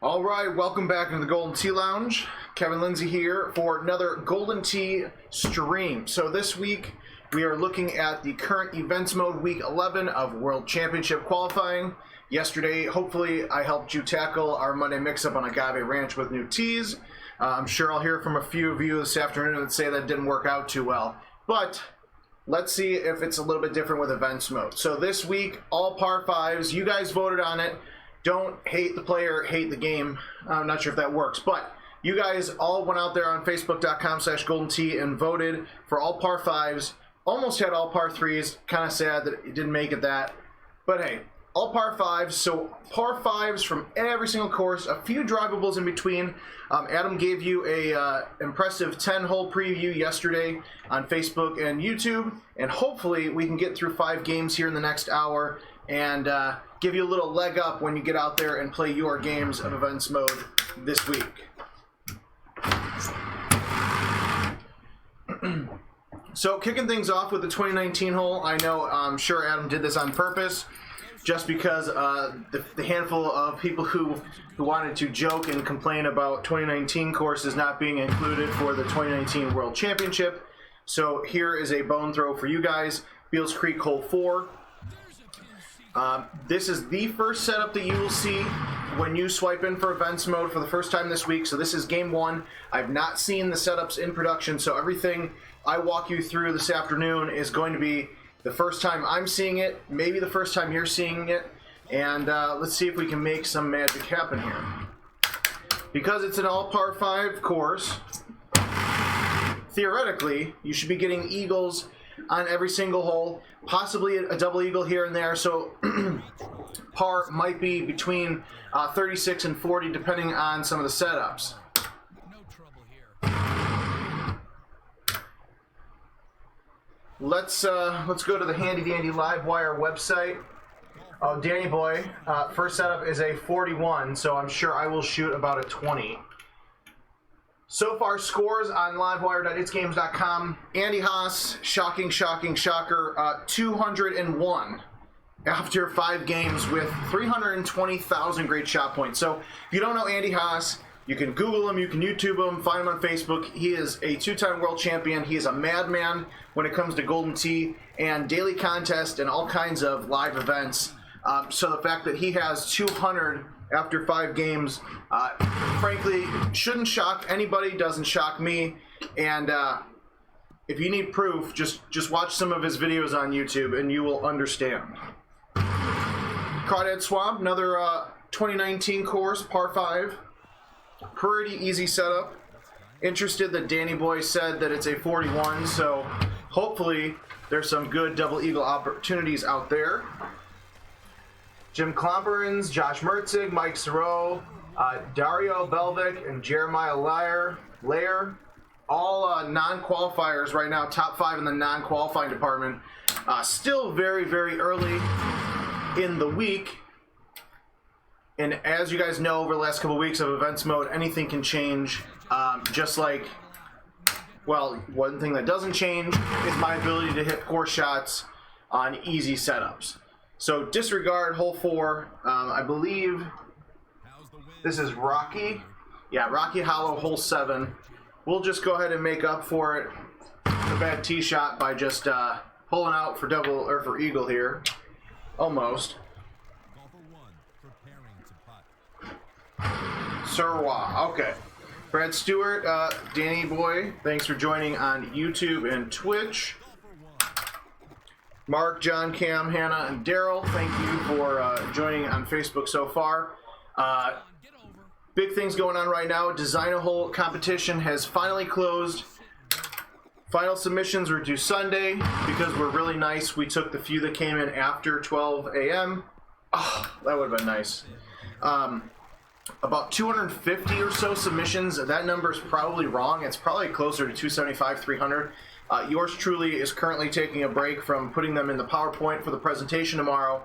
All right, welcome back into the Golden Tee Lounge. Kevin Lindsay here for another Golden Tee stream. So this week we are looking at the current events mode week 11 of World Championship qualifying. Yesterday, hopefully, I helped you tackle our Monday mix-up on Agave Ranch with new tees. I'm sure I'll hear from a few of you this afternoon that say that didn't work out too well. But let's see if it's a little bit different with events mode. So this week, all par fives. You guys voted on it. Don't hate the player, hate the game. I'm not sure if that works, but you guys all went out there on Facebook.com/GoldenTee and voted for all par fives. Almost had all par threes. Kind of sad that it didn't make it that. But hey, all par fives. So par fives from every single course. A few drivables in between. Adam gave you a impressive 10-hole preview yesterday on Facebook and YouTube, and hopefully we can get through 5 games here in the next hour and give you a little leg up when you get out there and play your games of events mode this week. So kicking things off with the 2019 hole, I know I'm sure Adam did this on purpose, just because the handful of people who wanted to joke and complain about 2019 courses not being included for the 2019 World Championship. So here is a bone throw for you guys. Beals Creek hole 4. This is the first setup that you will see when you swipe in for events mode for the first time this week. So this is game 1. I've not seen the setups in production, so everything I walk you through this afternoon is going to be the first time I'm seeing it, maybe the first time you're seeing it, and let's see if we can make some magic happen here. Because it's an all par 5 course, theoretically, you should be getting eagles on every single hole, possibly a double eagle here and there, so par might be between 36 and 40 depending on some of the setups. Let's go to the handy dandy Livewire website. Oh, Danny boy, first setup is a 41, so I'm sure I will shoot about a 20. So far, scores on livewire.itsgames.com. Andy Haas, shocking shocker, 201 after 5 games with 320,000 great shot points. So if you don't know Andy Haas, you can Google him, you can YouTube him, find him on Facebook. He is a 2-time world champion. He is a madman when it comes to Golden Tee and daily contests and all kinds of live events. So the fact that he has 200 after 5 games, frankly, shouldn't shock anybody, doesn't shock me. And if you need proof, just watch some of his videos on YouTube and you will understand. Crawdad Swamp, another 2019 course, par 5. Pretty easy setup. Interested that Danny Boy said that it's a 41, so hopefully there's some good double eagle opportunities out there. Jim Klomperins, Josh Mertzig, Mike Serow, Dario Belvic, and Jeremiah Lair, all non-qualifiers right now, top 5 in the non-qualifying department. Still very, very early in the week. And as you guys know, over the last couple of weeks of events mode, anything can change. Just like, well, one thing that doesn't change is my ability to hit poor shots on easy setups. So disregard hole 4. I believe this is Rocky. Yeah, Rocky Hollow hole 7. We'll just go ahead and make up for it, a bad tee shot, by just pulling out for double or for eagle here. Almost. Sirwa. Okay. Brad Stewart, Danny Boy, thanks for joining on YouTube and Twitch. Mark, John, Cam, Hannah, and Daryl, thank you for joining on Facebook so far. Big things going on right now. Design a Hole competition has finally closed. Final submissions were due Sunday. Because we're really nice, we took the few that came in after 12 a.m. Oh, that would have been nice. About 250 or so submissions. That number is probably wrong. It's probably closer to 275, 300. Yours truly is currently taking a break from putting them in the PowerPoint for the presentation tomorrow.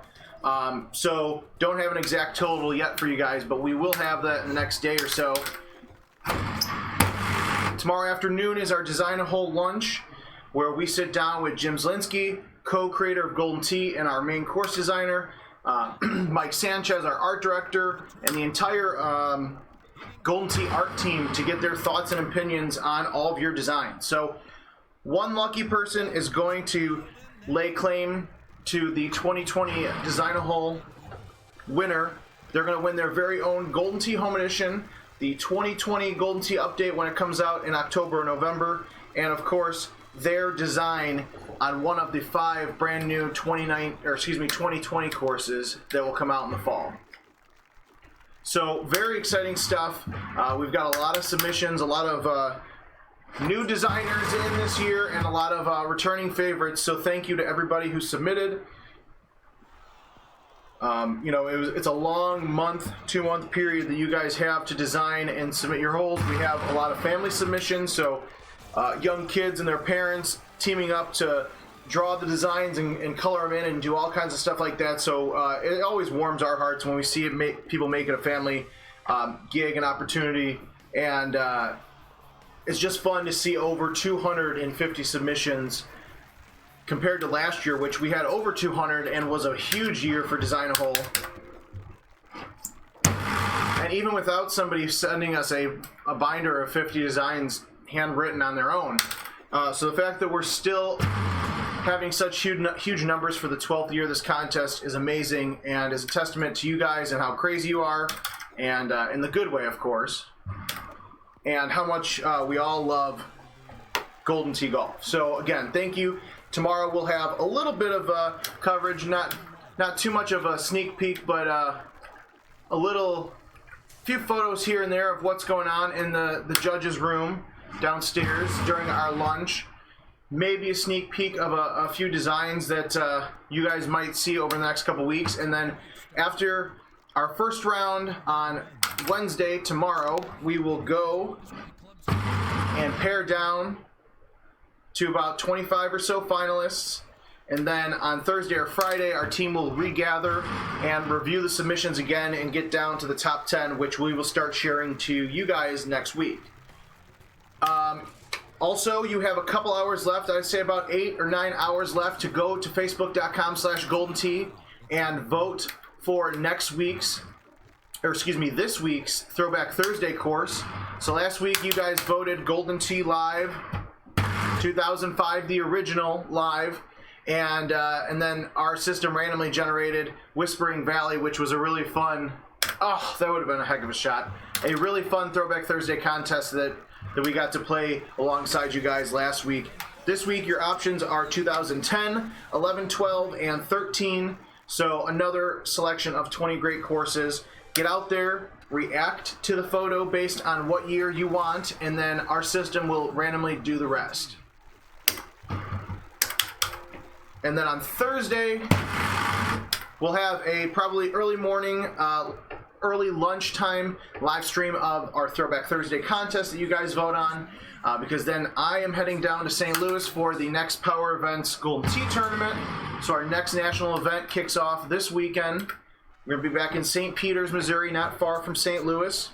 So don't have an exact total yet for you guys, but we will have that in the next day or so. Tomorrow afternoon is our Design a Hole lunch, where we sit down with Jim Zielinski, co-creator of Golden Tee and our main course designer, Mike Sanchez, our art director, and the entire Golden Tee art team to get their thoughts and opinions on all of your designs. So one lucky person is going to lay claim to the 2020 Design-A-Hole winner. They're going to win their very own Golden Tee Home Edition, the 2020 Golden Tee Update when it comes out in October or November, and of course their design on one of the 5 brand new 2020 courses that will come out in the fall. So very exciting stuff. We've got a lot of submissions, a lot of new designers in this year, and a lot of returning favorites. So thank you to everybody who submitted. It's a long 2-month period that you guys have to design and submit your holes. We have a lot of family submissions, so young kids and their parents teaming up to draw the designs and color them in and do all kinds of stuff like that. So it always warms our hearts when we see people make it a family gig and opportunity. And it's just fun to see over 250 submissions compared to last year, which we had over 200 and was a huge year for Design-A-Hole. And even without somebody sending us a binder of 50 designs handwritten on their own. So the fact that we're still having such huge numbers for the 12th year of this contest is amazing, and is a testament to you guys and how crazy you are, and in the good way, of course, and how much we all love Golden Tee Golf. So again, thank you. Tomorrow we'll have a little bit of coverage, not too much of a sneak peek, but a few photos here and there of what's going on in the judges' room downstairs during our lunch. Maybe a sneak peek of a few designs that you guys might see over the next couple weeks. And then after our first round on Wednesday, tomorrow, we will go and pare down to about 25 or so finalists. And then on Thursday or Friday, our team will regather and review the submissions again and get down to the top 10, which we will start sharing to you guys next week. Also, you have a couple hours left. I'd say about 8 or 9 hours left to go to facebook.com/GoldenTee and vote for this week's Throwback Thursday course. So last week you guys voted Golden Tee Live 2005, the original live, and then our system randomly generated Whispering Valley, which was a really fun. Oh, that would have been a heck of a shot. A really fun Throwback Thursday contest that we got to play alongside you guys last week. This week, your options are 2010, 11, 12, and 13. So another selection of 20 great courses. Get out there, react to the photo based on what year you want, and then our system will randomly do the rest. And then on Thursday, we'll have a probably early morning, early lunchtime live stream of our Throwback Thursday contest that you guys vote on, because then I am heading down to St. Louis for the next Power Events Golden Tee Tournament. So our next national event kicks off this weekend. We're going to be back in St. Peters, Missouri, not far from St. Louis.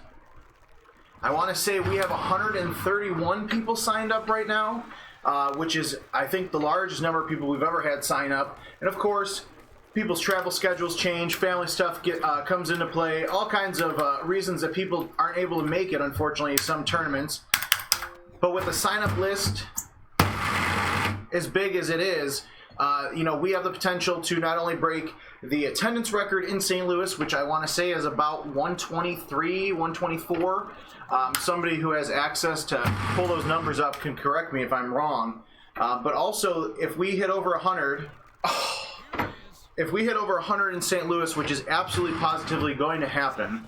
I want to say we have 131 people signed up right now, which is, I think, the largest number of people we've ever had sign up. And of course, people's travel schedules change, family stuff comes into play, all kinds of reasons that people aren't able to make it, unfortunately, some tournaments. But with the sign-up list as big as it is, we have the potential to not only break the attendance record in St. Louis, which I want to say is about 123, 124. Somebody who has access to pull those numbers up can correct me if I'm wrong. But also, if we hit over 100... If we hit over 100 in St. Louis, which is absolutely positively going to happen,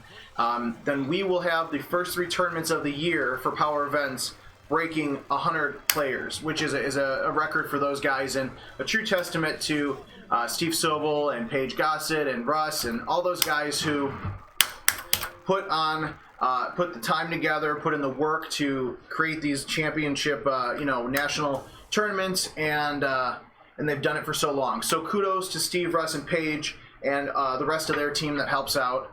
then we will have the first 3 tournaments of the year for Power Events breaking 100 players, which is a record for those guys, and a true testament to Steve Sobel and Paige Gossett and Russ and all those guys who put the time together, put in the work to create these championship, national tournaments, and they've done it for so long. So kudos to Steve, Russ, and Paige, and the rest of their team that helps out,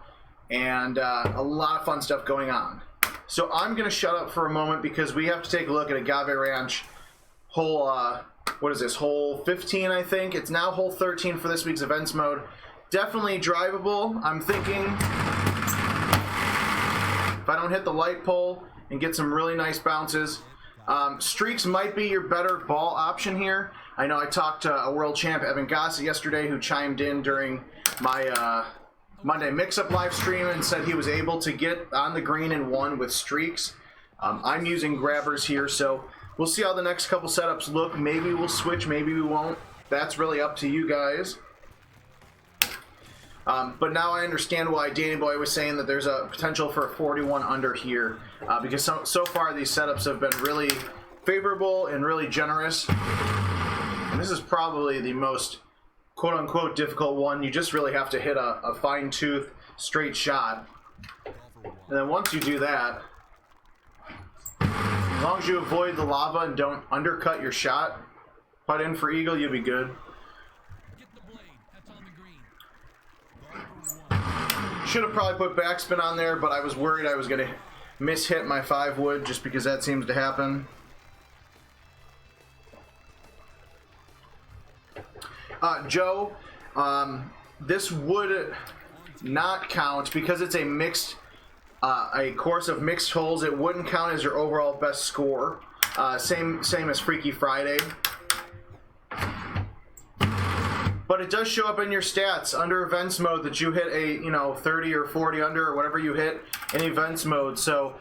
and a lot of fun stuff going on. So I'm going to shut up for a moment because we have to take a look at Agave Ranch hole, hole 15, I think. It's now hole 13 for this week's events mode. definitely drivable. I'm thinking if I don't hit the light pole and get some really nice bounces, streaks might be your better ball option here. I know I talked to a world champ, Evan Gossett, yesterday, who chimed in during my Monday mix-up live stream and said he was able to get on the green and one with streaks. I'm using grabbers here, so we'll see how the next couple setups look. Maybe we'll switch, maybe we won't. That's really up to you guys. But now I understand why Danny Boy was saying that there's a potential for a 41 under here, because so far these setups have been really favorable and really generous. And this is probably the most quote-unquote difficult one. You just really have to hit a fine-tooth straight shot. And then once you do that, as long as you avoid the lava and don't undercut your shot, putt in for eagle, you'll be good. Should have probably put backspin on there, but I was worried I was going to miss-hit my 5-wood just because that seems to happen. Joe, this would not count because it's a mixed, a course of mixed holes. It wouldn't count as your overall best score. Same as Freaky Friday. But it does show up in your stats under events mode that you hit a 30 or 40 under or whatever you hit in events mode. So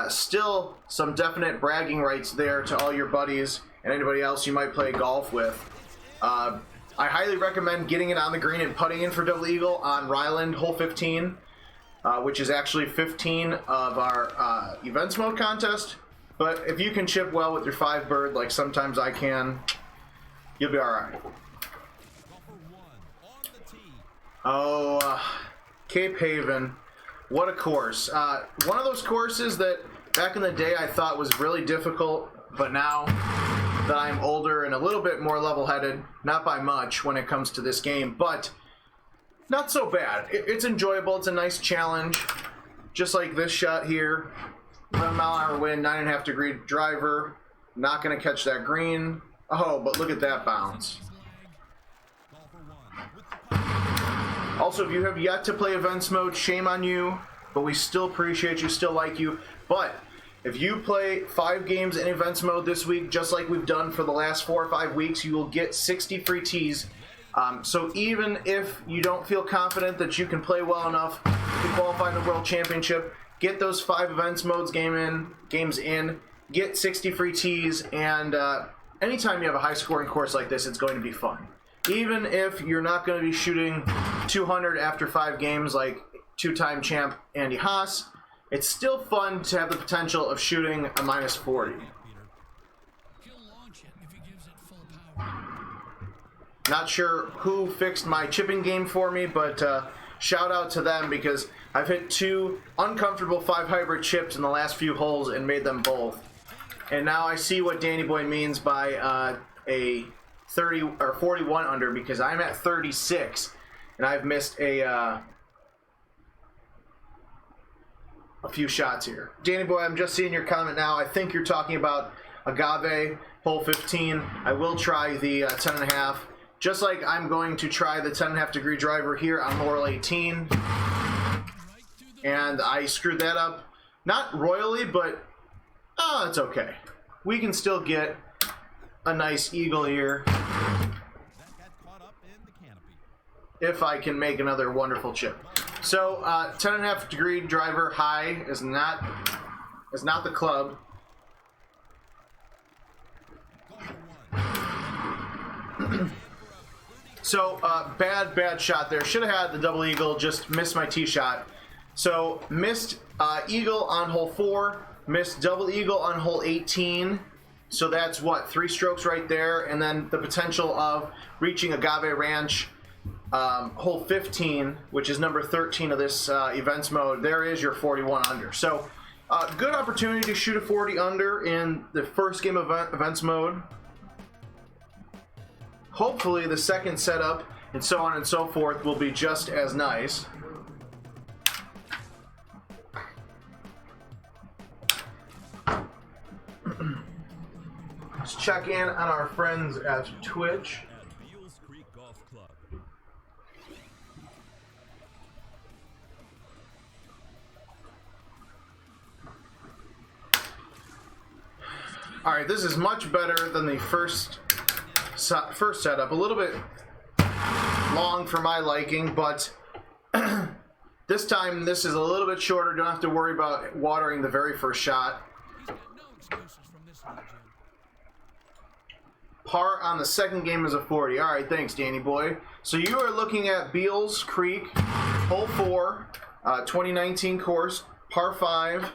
still some definite bragging rights there to all your buddies and anybody else you might play golf with. I highly recommend getting it on the green and putting in for double eagle on Ryland hole 15, which is actually 15 of our events mode contest. But if you can chip well with your 5-bird, like sometimes I can, you'll be all right. Oh, Cape Haven, what a course. One of those courses that back in the day I thought was really difficult, but now that I'm older and a little bit more level-headed, not by much when it comes to this game, but not so bad. It's enjoyable. It's a nice challenge, just like this shot here. 11-mile-an-hour wind, 9.5-degree driver. Not going to catch that green. Oh, but look at that bounce. Also, if you have yet to play events mode, shame on you, but we still appreciate you, still like you. But if you play 5 games in events mode this week, just like we've done for the last 4 or 5 weeks, you will get 60 free tees. So even if you don't feel confident that you can play well enough to qualify in the World Championship, get those 5 events modes games in, get 60 free tees, and anytime you have a high-scoring course like this, it's going to be fun. Even if you're not going to be shooting 200 after 5 games like 2-time champ Andy Haas, it's still fun to have the potential of shooting a -40. Not sure who fixed my chipping game for me, but shout out to them because I've hit 2 uncomfortable 5 hybrid chips in the last few holes and made them both. And now I see what Danny Boy means by a 30 or 41 under, because I'm at 36 and I've missed a few shots here. Danny Boy, I'm just seeing your comment now. I think you're talking about Agave, hole 15. I will try the 10.5. Just like I'm going to try the 10.5-degree driver here on hole 18. And I screwed that up. Not royally, but it's okay. We can still get a nice eagle here if I can make another wonderful chip. So 10.5-degree driver high is not the club. So bad shot there. Should have had the double eagle, just missed my tee shot. So missed eagle on hole 4, missed double eagle on hole 18. So that's what, 3 strokes right there, and then the potential of reaching Agave Ranch hole 15, which is number 13 of this events mode. There is your 41 under. So good opportunity to shoot a 40 under in the first game of events mode. Hopefully the second setup and so on and so forth will be just as nice. Let's check in on our friends at Twitch. All right, this is much better than the first setup. A little bit long for my liking, but this time this is a little bit shorter. Don't have to worry about watering the very first shot. Par on the second game is a 40. All right, thanks, Danny boy. So you are looking at Beals Creek, hole 4, 2019 course, par 5.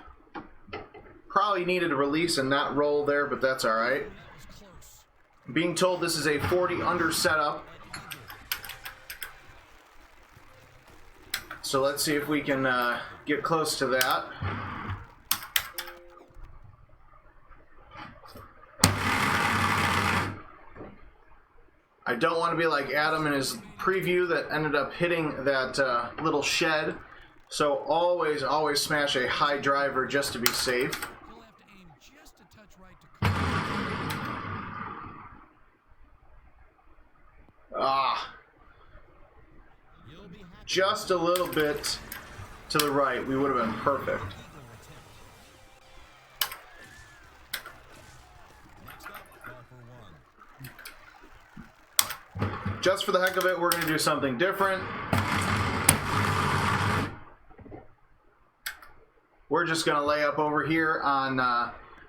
Probably needed a release and not roll there, but that's all right. Being told this is a 40 under setup. So let's see if we can get close to that. I don't want to be like Adam in his preview that ended up hitting that little shed. So always smash a high driver just to be safe. Just a little bit to the right, we would have been perfect. Just for the heck of it, we're going to do something different. We're just going to lay up over here on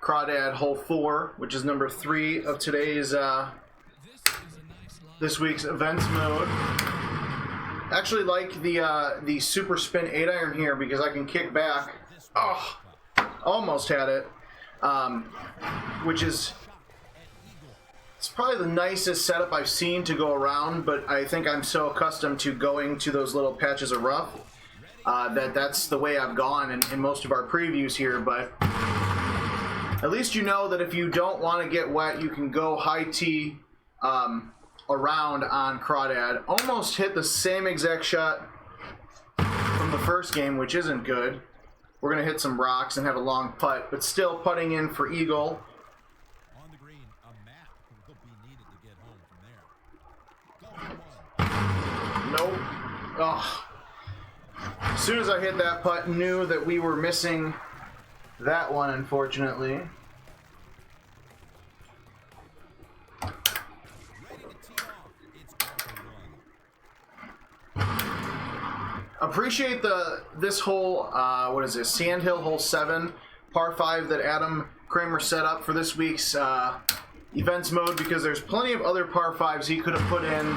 Crawdad hole 4, which is number 3 of today's this week's events mode. Actually like the super spin 8-iron here because I can kick back. Oh, almost had it. Which is, it's probably the nicest setup I've seen to go around, but I think I'm so accustomed to going to those little patches of rough that's the way I've gone in most of our previews here. But at least you know that if you don't want to get wet, you can go high tee around on Crawdad. Almost hit the same exact shot from the first game, which isn't good. We're going to hit some rocks and have a long putt, but still putting in for eagle. On the green, a map will be needed to get home from there. Nope. Oh. As soon as I hit that putt, knew that we were missing that one, unfortunately. Appreciate this hole, what is this, Sandhill hole 7, par 5 that Adam Kramer set up for this week's events mode, because there's plenty of other par 5s he could have put in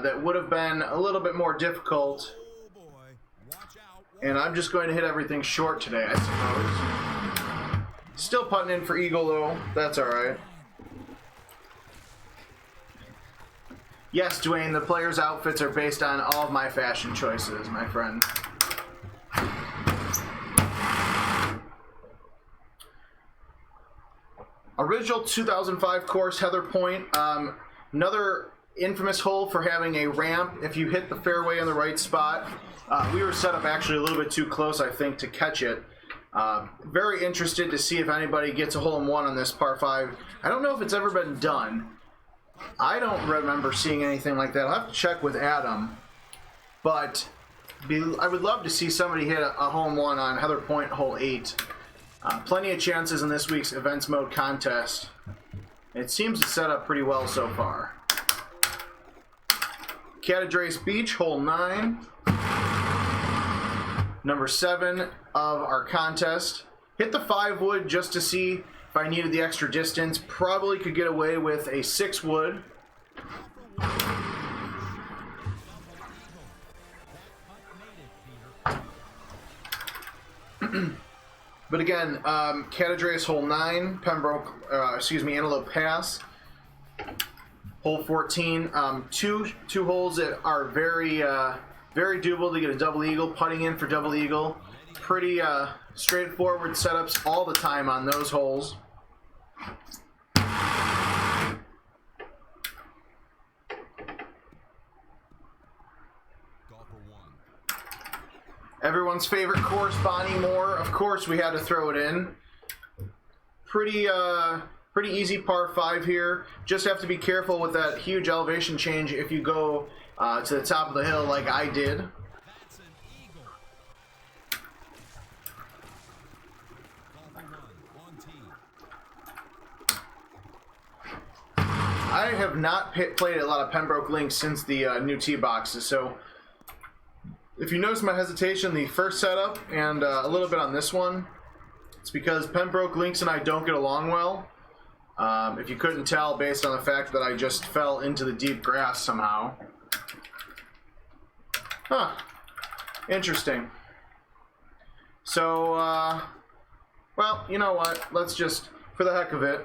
that would have been a little bit more difficult. And I'm just going to hit everything short today, I suppose. Still putting in for eagle though, that's alright. Yes, Dwayne, the players' outfits are based on all of my fashion choices, my friend. Original 2005 course, Heather Point. Another infamous hole for having a ramp if you hit the fairway in the right spot. We were set up actually a little bit too close, I think, to catch it. Very interested to see if anybody gets a hole-in-one on this par 5. I don't know if it's ever been done. I don't remember seeing anything like that. I'll have to check with Adam. But I would love to see somebody hit a hole-in-one on Heather Point hole 8. Plenty of chances in this week's events mode contest. It seems to set up pretty well so far. Catadreas Beach, hole 9. Number 7 of our contest. Hit the 5-wood just to see if I needed the extra distance. Probably could get away with a 6-wood. But again, Catadreas hole 9, Pembroke, Antelope Pass, hole 14. Two holes that are very doable to get a double eagle. Putting in for double eagle. Pretty straightforward setups all the time on those holes. Everyone's favorite course, Bonnie Moore. Of course, we had to throw it in. Pretty easy par 5 here. Just have to be careful with that huge elevation change if you go to the top of the hill like I did. I have not played a lot of Pembroke Links since the new tee boxes, so if you notice my hesitation the first setup and a little bit on this one, it's because Pembroke Links and I don't get along well. If you couldn't tell based on the fact that I just fell into the deep grass somehow. Huh. Interesting. So, well, you know what? Let's just, for the heck of it.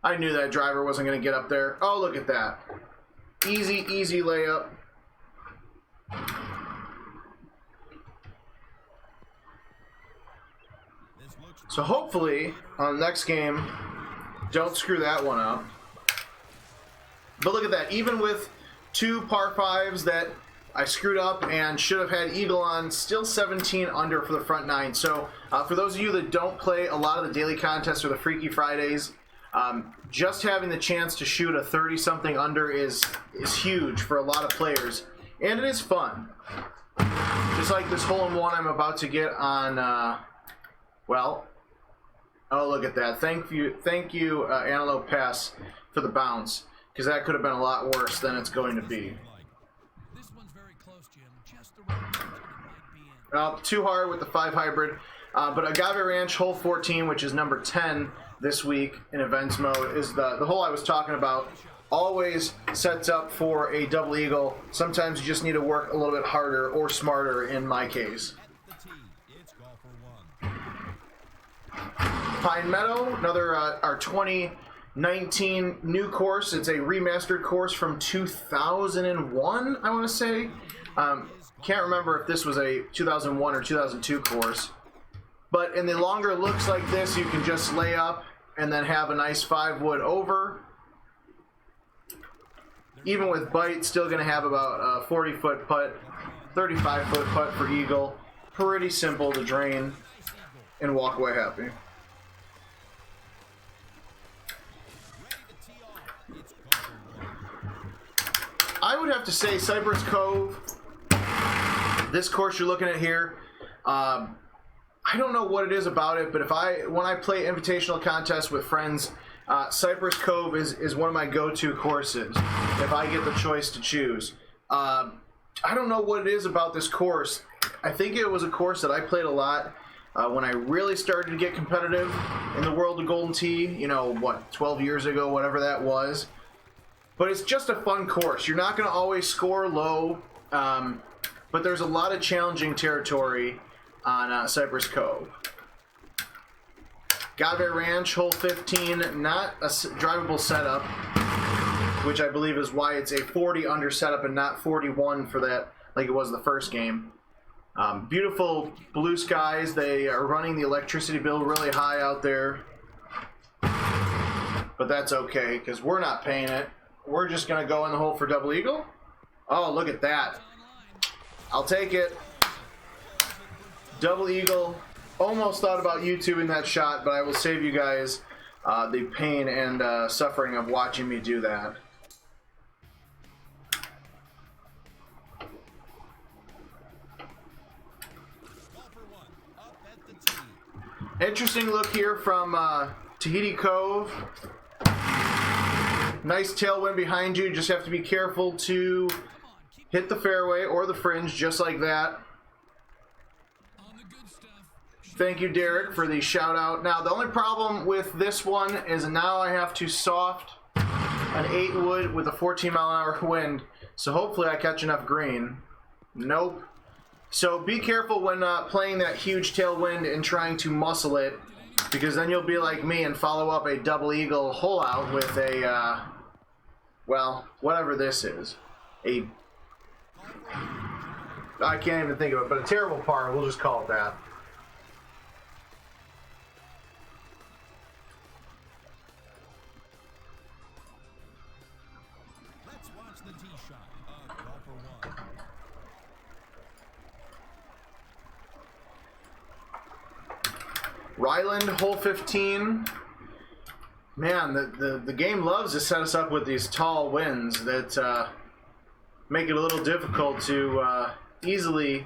I knew that driver wasn't going to get up there. Oh, look at that. Easy, easy layup. So hopefully, on the next game, don't screw that one up. But look at that. Even with 2 par 5s that I screwed up and should have had eagle on, still 17 under for the front 9. So for those of you that don't play a lot of the daily contests or the Freaky Fridays, just having the chance to shoot a 30-something under is huge for a lot of players. And it is fun. Just like this hole-in-one I'm about to get on, well, oh, look at that. Thank you, Antelope Pass, for the bounce, because that could have been a lot worse than it's going to be. This one's very close, Jim. Just the right distance it might be in. Well, too hard with the 5 hybrid. But Agave Ranch, hole 14, which is number 10 this week in events mode, is the hole I was talking about. Always sets up for a double eagle. Sometimes you just need to work a little bit harder or smarter in my case. At the tee, it's golf for 1. Pine Meadow, another our 2019 new course. It's a remastered course from 2001, I want to say. Can't remember if this was a 2001 or 2002 course. But in the longer looks like this, you can just lay up and then have a nice 5-wood over. Even with bite, still going to have about a 40-foot putt, 35-foot putt for eagle. Pretty simple to drain and walk away happy. Ready to tee off. It's golf for 1. I would have to say Cypress Cove, this course you're looking at here, I don't know what it is about it, but when I play invitational contests with friends, Cypress Cove is one of my go-to courses if I get the choice to choose. I don't know what it is about this course. I think it was a course that I played a lot when I really started to get competitive in the world of Golden Tee, you know, what, 12 years ago, whatever that was. But it's just a fun course. You're not going to always score low, but there's a lot of challenging territory on Cypress Cove. Agave Ranch, hole 15, not a drivable setup, which I believe is why it's a 40 under setup and not 41 for that, like it was the first game. Beautiful blue skies. They are running the electricity bill really high out there, but that's okay because we're not paying it. We're just going to go in the hole for double eagle. Oh, look at that. I'll take it. Double eagle. Almost thought about YouTubing that shot, but I will save you guys the pain and suffering of watching me do that. Golf for 1. Up at the tee. Interesting look here from Tahiti Cove. Nice tailwind behind you. Just have to be careful to hit the fairway or the fringe just like that. Thank you, Derek, for the shout out. Now, the only problem with this one is now I have to soft an 8-wood with a 14-mile-an-hour wind. So hopefully I catch enough green. Nope. So be careful when playing that huge tailwind and trying to muscle it, because then you'll be like me and follow up a double eagle hole out with a, well, whatever this is. I can't even think of it, but a terrible par. We'll just call it that. Let's watch the tee shot of golf for 1. Ryland, hole 15. Man, the game loves to set us up with these tall winds that make it a little difficult to easily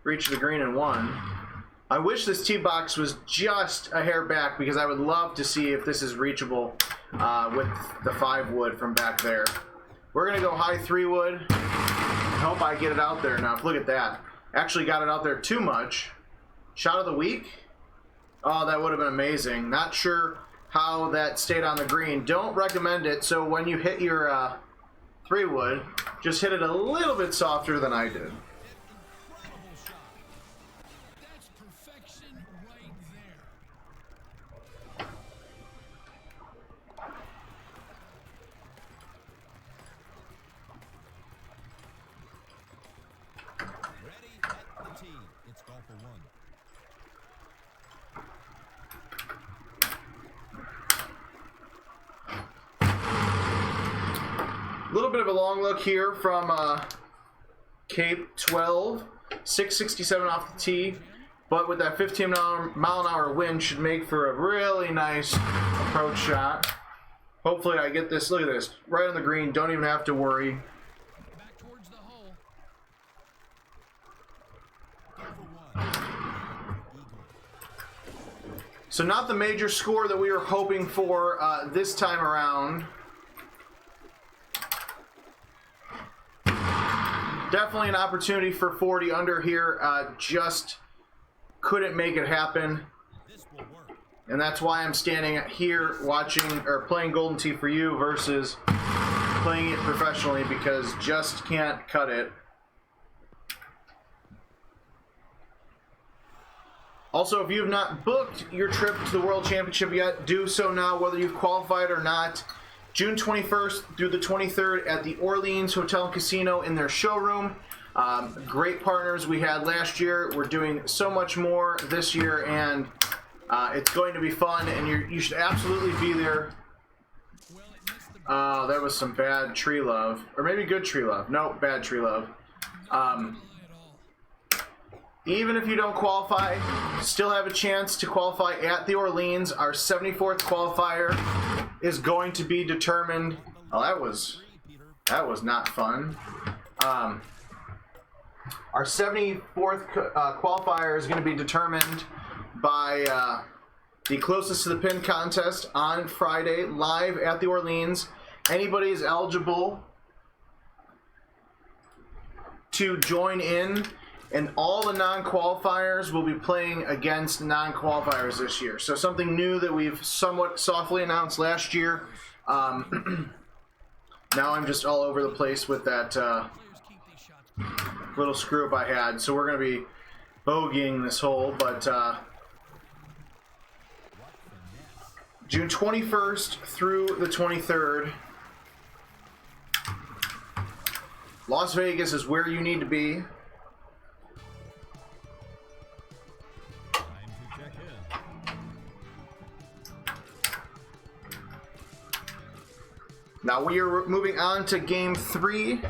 reach the green in one. I wish this tee box was just a hair back because I would love to see if this is reachable with the 5 wood from back there. We're going to go high 3 wood. I hope I get it out there enough. Look at that. Actually got it out there too much. Shot of the week. Oh, that would have been amazing. Not sure how that stayed on the green. Don't recommend it. So when you hit your 3 wood, just hit it a little bit softer than I did. Incredible shot. That's perfection right there. Ready at the tee. It's golf for 1. A little bit of a long look here from Cape 12, 667 off the tee, but with that 15-mile-an-hour wind should make for a really nice approach shot. Hopefully I get this, look at this, right on the green, don't even have to worry. Back towards the hole. So not the major score that we were hoping for this time around. Definitely an opportunity for 40 under here. Just couldn't make it happen. This will work. And that's why I'm standing here watching or playing Golden Tee for you versus playing it professionally, because just can't cut it. Also, if you have not booked your trip to the World Championship yet, do so now, whether you've qualified or not. June 21st through the 23rd at the Orleans Hotel and Casino in their showroom. Great partners we had last year. We're doing so much more this year, and it's going to be fun, and you should absolutely be there. Well, it missed the That was some bad tree love. Or maybe good tree love. No, bad tree love. lie at all. Even if you don't qualify, still have a chance to qualify at the Orleans. Our 74th qualifier is going to be determined. Oh, that was not fun. Our 74th qualifier is going to be determined by the closest to the pin contest on Friday, live at the Orleans. Anybody is eligible to join in, and all the non-qualifiers will be playing against non-qualifiers this year. So something new that we've somewhat softly announced last year. Now I'm just all over the place with that Players keep these shots. little screw up I had. So we're going to be bogeying this hole, but June 21st through the 23rd. Las Vegas is where you need to be. Time to check in. Now we are moving on to game 3. Jim and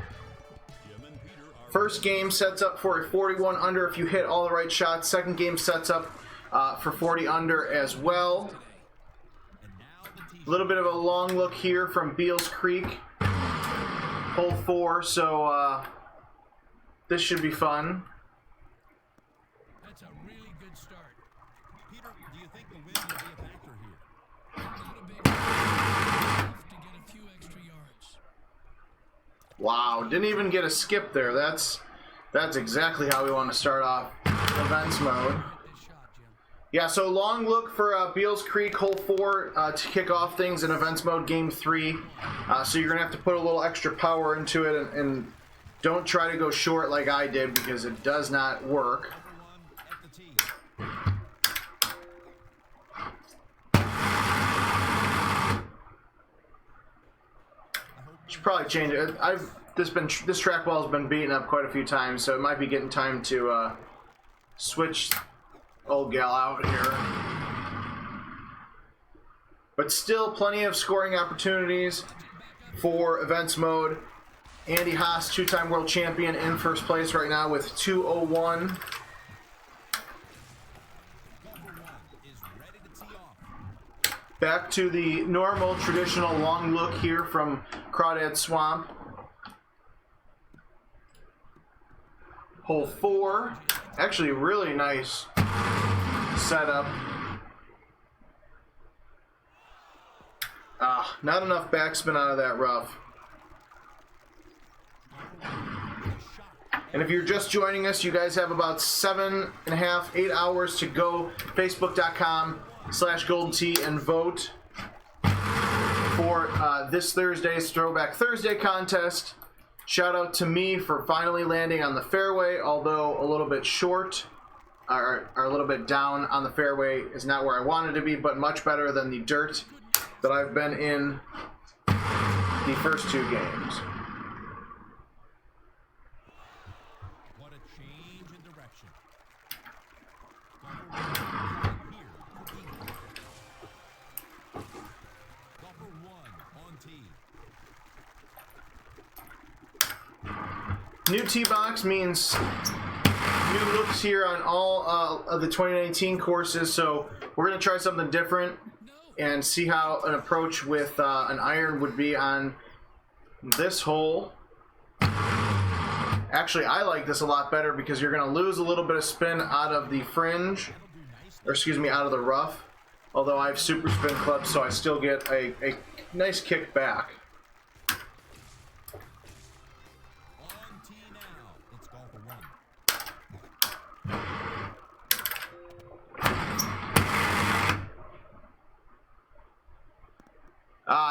Peter are First game sets up for a 41 under if you hit all the right shots. Second game sets up for 40 under as well. and now the tee. A little bit of a long look here from Beals Creek. Hole 4, so this should be fun. That's a really good start. Peter, do you think the wind will be a factor here? Not a big enough to get a few extra yards. Wow, didn't even get a skip there. That's exactly how we want to start off events mode. This shot, Jim. Yeah, so long look for Beals Creek, hole 4 to kick off things in events mode game 3. So you're going to have to put a little extra power into it, and don't try to go short like I did, because it does not work. Number 1 at the tee. Should probably change it. This trackball has been beaten up quite a few times, so it might be getting time to switch old gal out here. But still plenty of scoring opportunities for events mode. Andy Haas, 2-time world champion, in first place right now with 2:01. Number 1 is ready to tee off. Back to the normal traditional long look here from Crawdad Swamp. Hole 4, actually really nice setup. Not enough backspin out of that rough. And if you're just joining us, you guys have about 7.5, 8 hours to go. Facebook.com/GoldenTee and vote for this Thursday's Throwback Thursday contest. Shout out to me for finally landing on the fairway, although a little bit short, or a little bit down on the fairway is not where I wanted to be, but much better than the dirt that I've been in the first 2 games. What a change in direction. Golfer 1 on tee. New tee box means new looks here on all of the 2019 courses, so we're going to try something different and see how an approach with an iron would be on this hole. Actually, I like this a lot better because you're going to lose a little bit of spin out of the fringe, or excuse me, out of the rough. Although I have super spin clubs, so I still get a nice kick back. On tee now. It's golfer 1.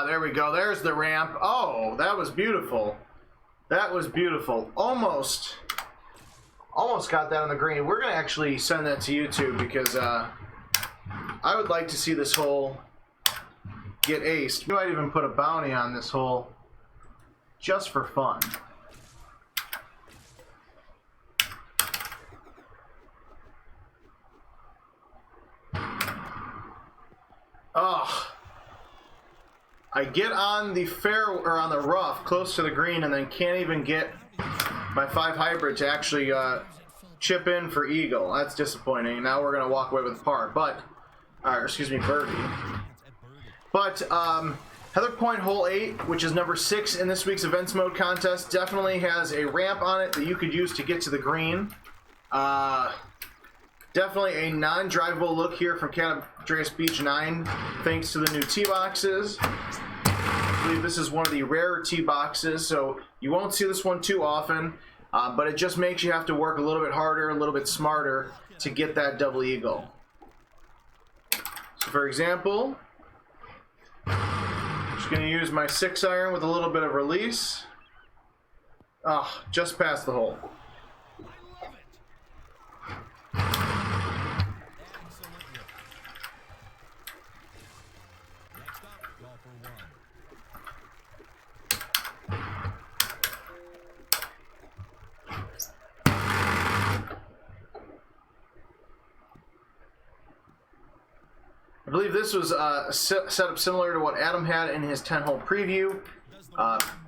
There we go. There's the ramp. Oh, that was beautiful. That was beautiful. Almost got that on the green. We're going to actually send that to YouTube because I would like to see this hole get aced. We might even put a bounty on this hole just for fun. Oh. I get on the fair or on the rough close to the green and then can't even get my 5 hybrid to actually chip in for eagle. That's disappointing. Now we're going to walk away with par, but excuse me, birdie. But Heather Point hole 8, which is number 6 in this week's events mode contest, definitely has a ramp on it that you could use to get to the green. Definitely a non-drivable look here from Cat Andreas Beach 9, thanks to the new tee boxes. I believe this is one of the rarer tee boxes, so you won't see this one too often, but it just makes you have to work a little bit harder, a little bit smarter to get that double eagle. So for example, I'm just going to use my 6-iron with a little bit of release. Just past the hole. I believe this was a setup similar to what Adam had in his 10-hole preview.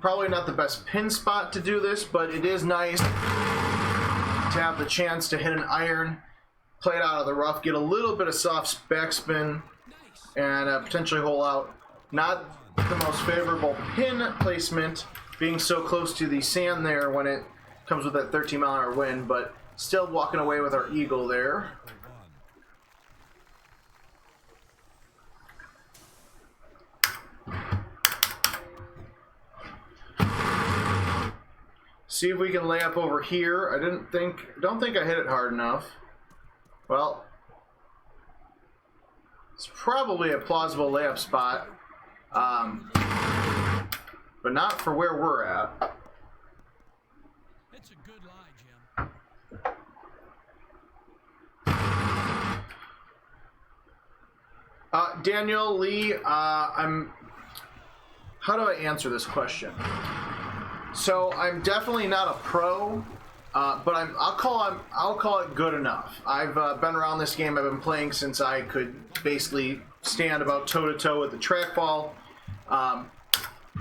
Probably not the best pin spot to do this, but it is nice to have the chance to hit an iron, play it out of the rough, get a little bit of soft backspin, and potentially hole out. Not the most favorable pin placement, being so close to the sand there when it comes with that 13-mile-an-hour wind, but still walking away with our eagle there. See if we can lay up over here. I don't think I hit it hard enough. Well, it's probably a plausible layup spot, but not for where we're at. It's a good lie, Jim. Daniel Lee, how do I answer this question? So I'm definitely not a pro, but I'll call it good enough. I've been around this game. I've been playing since I could basically stand about toe-to-toe with the trackball.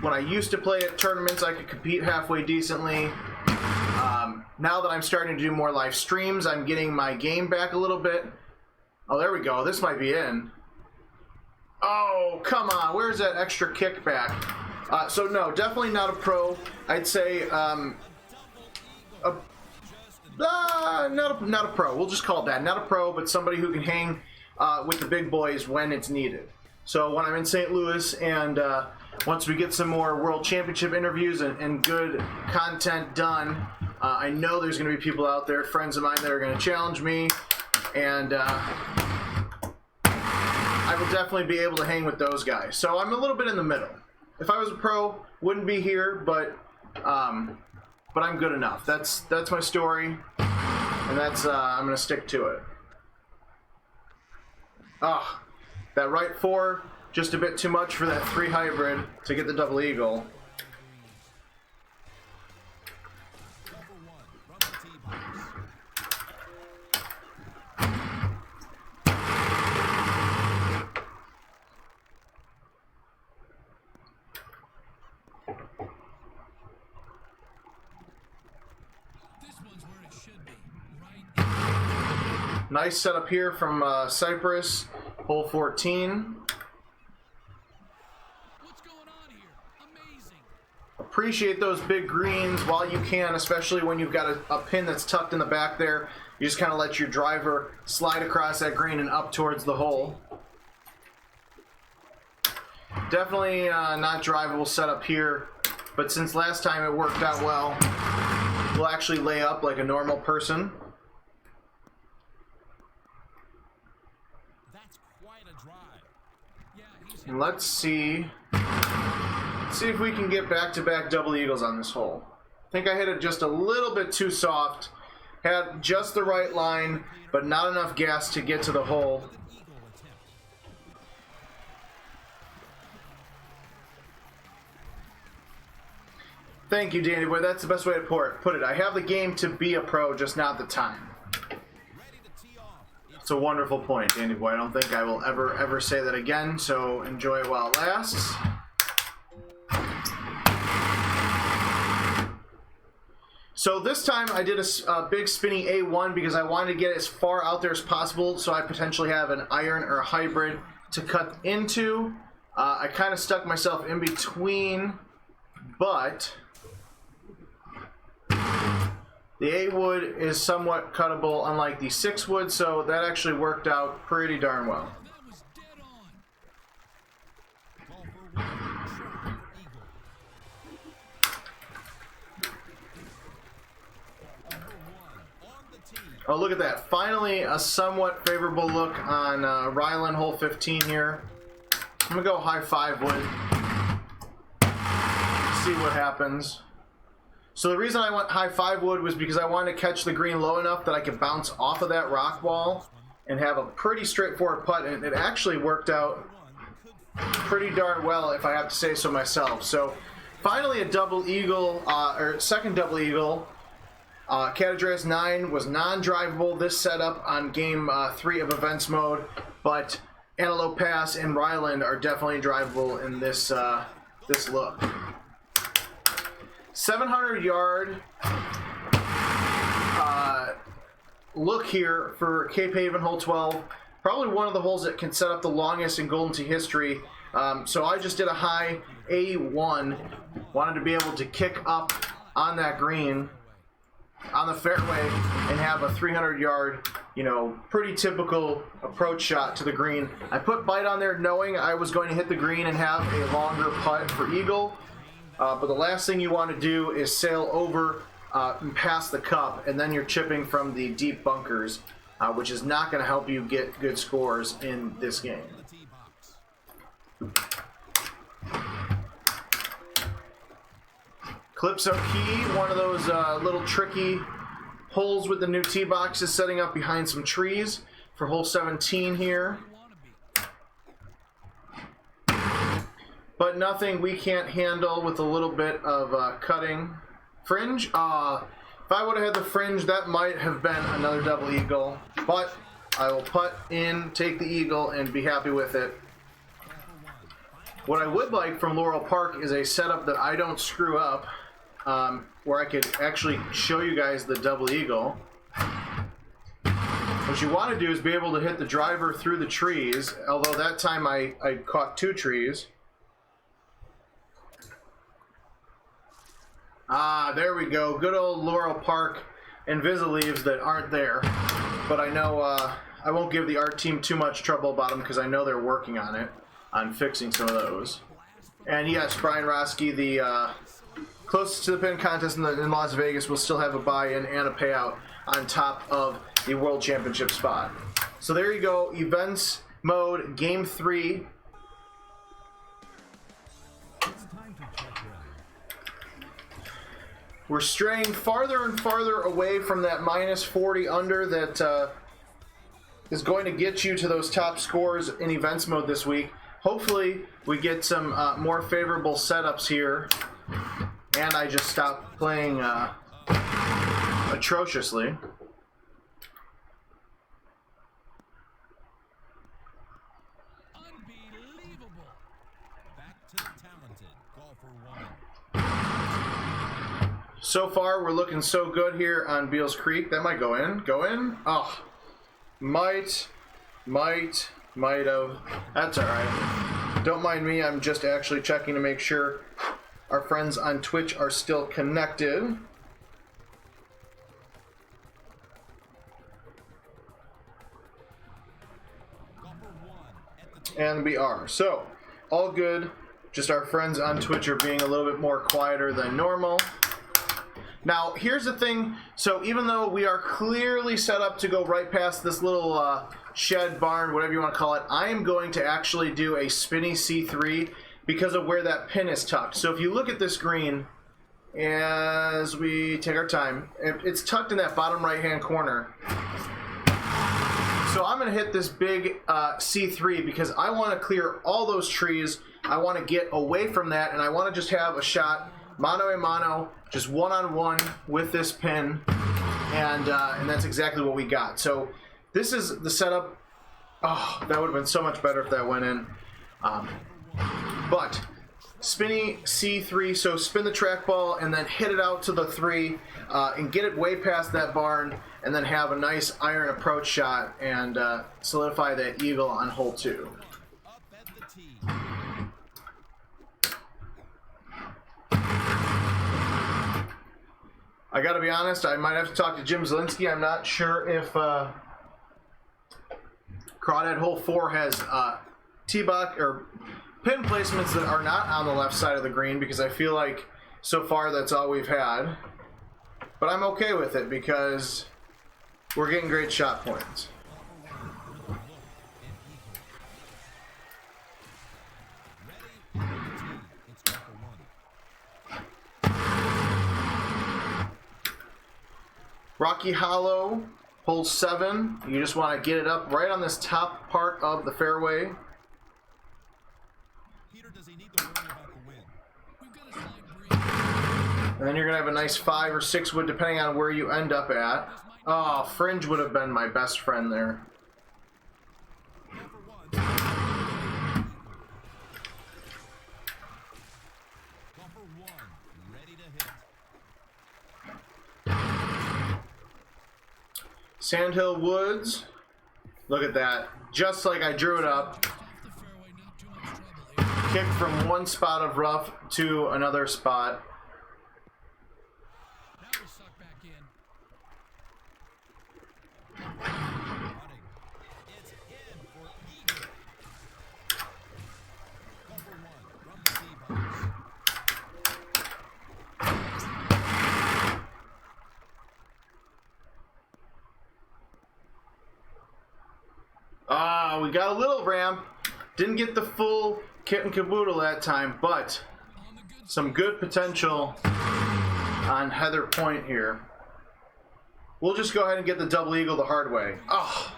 When I used to play at tournaments, I could compete halfway decently. Now that I'm starting to do more live streams, I'm getting my game back a little bit. Oh, there we go. This might be in. Oh, come on. Where's that extra kickback? So no, definitely not a pro. I'd say Not a pro. We'll just call it that. Not a pro, but somebody who can hang with the big boys when it's needed. So when I'm in St. Louis and once we get some more World Championship interviews and good content done, I know there's going to be people out there, friends of mine, that are going to challenge me, and I will definitely be able to hang with those guys. So I'm a little bit in the middle. If I was a pro, wouldn't be here, but I'm good enough. That's my story, and that's I'm going to stick to it. That right 4, just a bit too much for that 3 hybrid to get the double eagle. This one's where it should be. Right. Nice setup here from Cypress, hole 14. What's going on here? Amazing. Appreciate those big greens while you can, especially when you've got a pin that's tucked in the back there. You just kind of let your driver slide across that green and up towards the hole. Definitely not drivable setup here, but since last time it worked out well, we'll actually lay up like a normal person. That's quite a drive. Yeah, he's And let's see if we can get back-to-back double eagles on this hole. I think I hit it just a little bit too soft. Had just the right line, but not enough gas to get to the hole. An eagle attempt. Thank you, Danny Boy. That's the best way to put it. I have the game to be a pro, just not the time. Ready to tee off. It's a wonderful point, Danny Boy. I don't think I will ever say that again, so enjoy it while it lasts. So this time I did a big spinning A1 because I wanted to get as far out there as possible so I potentially have an iron or a hybrid to cut into. I kind of stuck myself in between, but the 8 wood is somewhat cuttable unlike the 6 wood, so that actually worked out pretty darn well. that was dead on. Call for one. Short for eagle. Number 1 on the tee. Oh, look at that. Finally, a somewhat favorable look on Ryland hole 15 here. I'm going to go high 5 wood. See what happens. So the reason I went high 5 wood was because I wanted to catch the green low enough that I could bounce off of that rock wall and have a pretty straightforward putt, and it actually worked out pretty darn well, if I have to say so myself. So finally a double eagle, or second double eagle. Catadreas 9 was non-drivable this setup on game 3 of events mode, but Antelope Pass and Ryland are definitely drivable in this this look. 700-yard look here for Cape Haven hole 12. Probably one of the holes that can set up the longest in Golden Tee history. So I just did a high A1. Wanted to be able to kick up on that green on the fairway and have a 300-yard, you know, pretty typical approach shot to the green. I put bite on there knowing I was going to hit the green and have a longer putt for eagle. But the last thing you want to do is sail over and past the cup, and then you're chipping from the deep bunkers, which is not going to help you get good scores in this game. The tee box. Clips up key, one of those little tricky holes with the new tee boxes setting up behind some trees for hole 17 here. But nothing we can't handle with a little bit of cutting. Fringe, if I would have had the fringe, that might have been another double eagle. But I will putt in, take the eagle, and be happy with it. What I would like from Laurel Park is a setup that I don't screw up, where I could actually show you guys the double eagle. What you want to do is be able to hit the driver through the trees, although that time I caught 2 trees. There we go. Good old Laurel Park Invisi leaves that aren't there. But I know I won't give the art team too much trouble about them because I know they're working on it, on fixing some of those. And yes, Brian Roski, the closest to the pin contest in Las Vegas, will still have a buy-in and a payout on top of the World Championship spot. So there you go, events mode, game 3. We're straying farther and farther away from that minus 40 under that is going to get you to those top scores in events mode this week. Hopefully we get some more favorable setups here, and I just stopped playing atrociously. Unbelievable. Back to the talented golfer 1. So far, we're looking so good here on Beals Creek. That might go in. Go in? Oh, might have. That's all right. Don't mind me. I'm just actually checking to make sure our friends on Twitch are still connected. And we are. So, all good. Just our friends on Twitch are being a little bit more quieter than normal. Now, here's the thing. So, even though we are clearly set up to go right past this little shed, barn, whatever you want to call it, I am going to actually do a spinny C3 because of where that pin is tucked. So, if you look at this green, as we take our time, it's tucked in that bottom right-hand corner. So I'm going to hit this big C3 because I want to clear all those trees. I want to get away from that, and I want to just have a shot, mano a mano, just one-on-one with this pin, and that's exactly what we got. So this is the setup. Oh, that would have been so much better if that went in. But spinny C3, so spin the trackball and then hit it out to the 3 and get it way past that barn, and then have a nice iron approach shot and solidify that eagle on hole 2. Up at the tee. I gotta be honest, I might have to talk to Jim Zielinski. I'm not sure if Crawdad hole 4 has tee box or pin placements that are not on the left side of the green, because I feel like so far that's all we've had. But I'm okay with it because we're getting great shot points. Rocky Hollow, hole 7. You just want to get it up right on this top part of the fairway. Peter, does he need to worry about the wind? We've got a slight breeze. And then you're going to have a nice 5 or 6 wood depending on where you end up at. Oh, fringe would have been my best friend there. Golfer 1, ready to hit. Sandhill Woods. Look at that. Just like I drew it up. Off the fairway, not too much trouble here. Kick from one spot of rough to another spot. Now we're sucked back in. Running. It's in for eagle. Golfer 1 from the tee box. We got a little ramp. Didn't get the full kit and caboodle that time, but On the good some good potential on Heather Point here. We'll just go ahead and get the double eagle the hard way. Oh,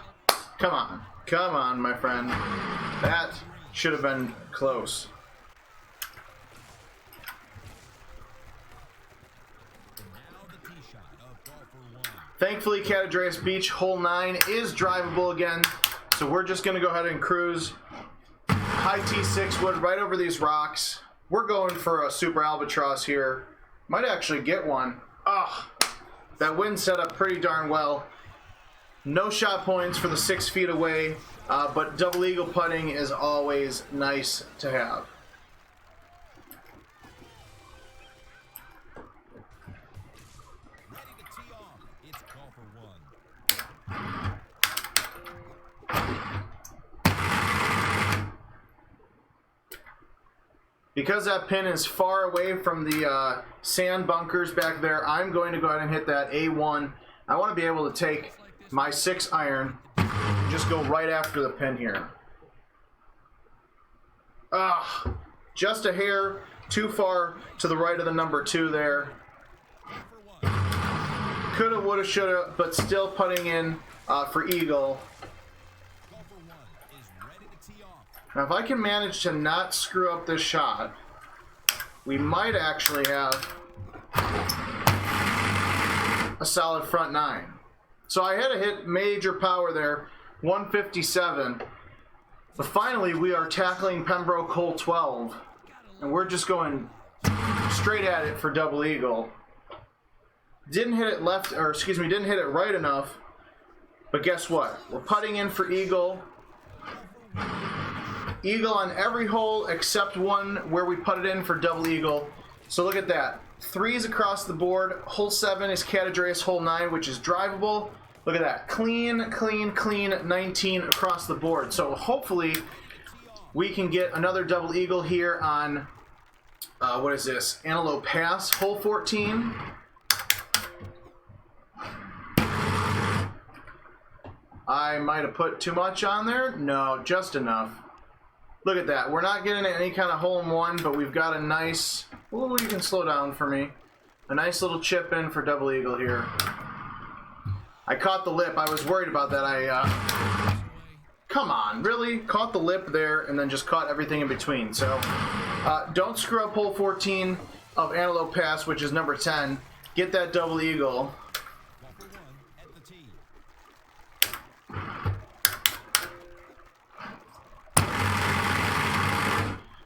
come on. Come on, my friend. That should have been close. Now the tee shot of golfer 1. Thankfully, Catadreas Beach, hole 9 is drivable again. So we're just going to go ahead and cruise high T6 wood right over these rocks. We're going for a super albatross here. Might actually get one. Ah, that wind set up pretty darn well. No shot points for the 6 feet away, but double eagle putting is always nice to have. Ready to tee off. It's Because that pin is far away from the sand bunkers back there, I'm going to go ahead and hit that A1. I want to be able to take my 6 iron and just go right after the pin here. Just a hair too far to the right of the number 2 there. Coulda, woulda, shoulda, but still putting in for eagle. Now, if I can manage to not screw up this shot, we might actually have a solid front 9. So I had to hit major power there, 157. But finally, we are tackling Pembroke hole 12, and we're just going straight at it for double eagle. Didn't hit it left, or excuse me, didn't hit it right enough. But guess what? We're putting in for eagle. Eagle on every hole except one where we put it in for double eagle. So look at that. 3s across the board. Hole 7 is Catadreus. Hole 9, which is drivable. Look at that. Clean, clean, clean 19 across the board. So hopefully we can get another double eagle here on, what is this? Antelope Pass, hole 14. I might have put too much on there. No, just enough. Look at that. We're not getting any kind of hole in one, but we've got a nice... Ooh, you can slow down for me. A nice little chip in for double eagle here. I caught the lip. I was worried about that. Come on, really? Caught the lip there and then just caught everything in between. So don't screw up hole 14 of Antelope Pass, which is number 10. Get that double eagle.